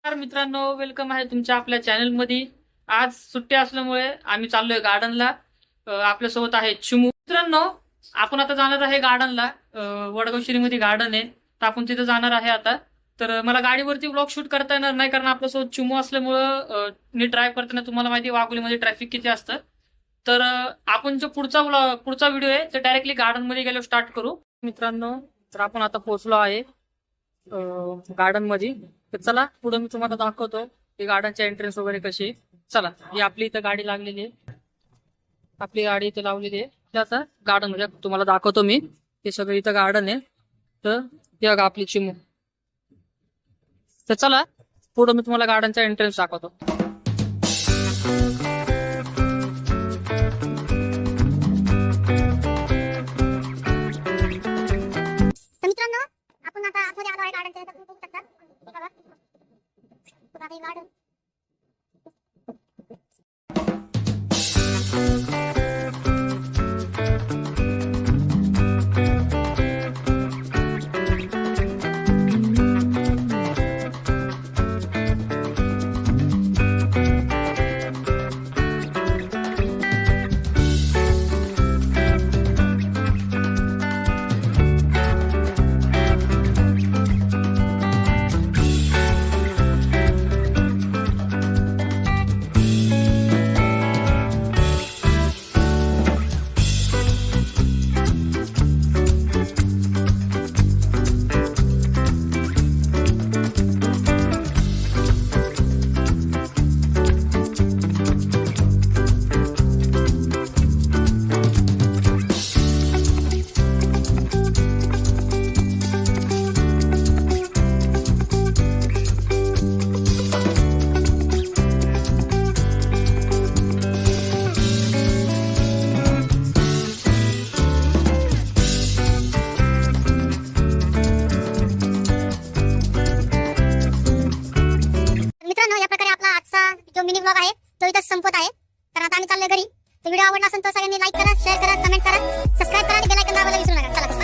नमस्कार मित्रांनो, वेलकम आहे तुमच्या आपल्या चॅनलमध्ये। आज सुट्टी असल्यामुळे आम्ही चाललोय गार्डनला। आपल्यासोबत आहे चिमू। मित्रांनो, आपण आता जाणार आहे गार्डनला। वडगाव शिरीमध्ये गार्डन आहे, तर आपण तिथे जाणार आहे आता। तर मला गाडीवरती व्लॉग शूट करता येणार नाही, कारण आपल्यासोबत चिमू असल्यामुळं नीट ड्राईव्ह करताना तुम्हाला माहिती आहे वाघोलीमध्ये ट्रॅफिक किती असतं। तर आपण जो पुढचा व्हिडिओ आहे ते डायरेक्टली गार्डनमध्ये गेलो स्टार्ट करू। मित्रांनो, तर आपण आता पोहोचलो आहे गार्डन मध्ये। तर चला पुढे मी तुम्हाला दाखवतो की गार्डनच्या एंट्रन्स वगैरे कशी। चला, ही आपली इथं गाडी लागलेली आहे, आपली गाडी इथे लावलेली आहे। ते आता गार्डन मध्ये तुम्हाला दाखवतो मी, ते सगळं इथं गार्डन आहे। तर हे बघा आपली चिमू। तर चला पुढे मी तुम्हाला गार्डनचा एंट्रन्स दाखवतो। मित्रांनो, आपण आता आतमध्ये आलो आहे गार्डनच्या इथं। तुम्ही बघू शकता बघा, बघा हे गार्डन। मित्रांनो, या प्रकारे आपला आजचा जो मिनी व्लॉग आहे तो इथं संपत आहे। तर आता आम्ही चाललोय घरी। तर व्हिडिओ आवडला असेल तर सगळ्यांनी लाईक करा, शेअर करा, कमेंट करा, सबस्क्राईब करा आणि बेल आयकॉन दाबायला विसरू नका। चला।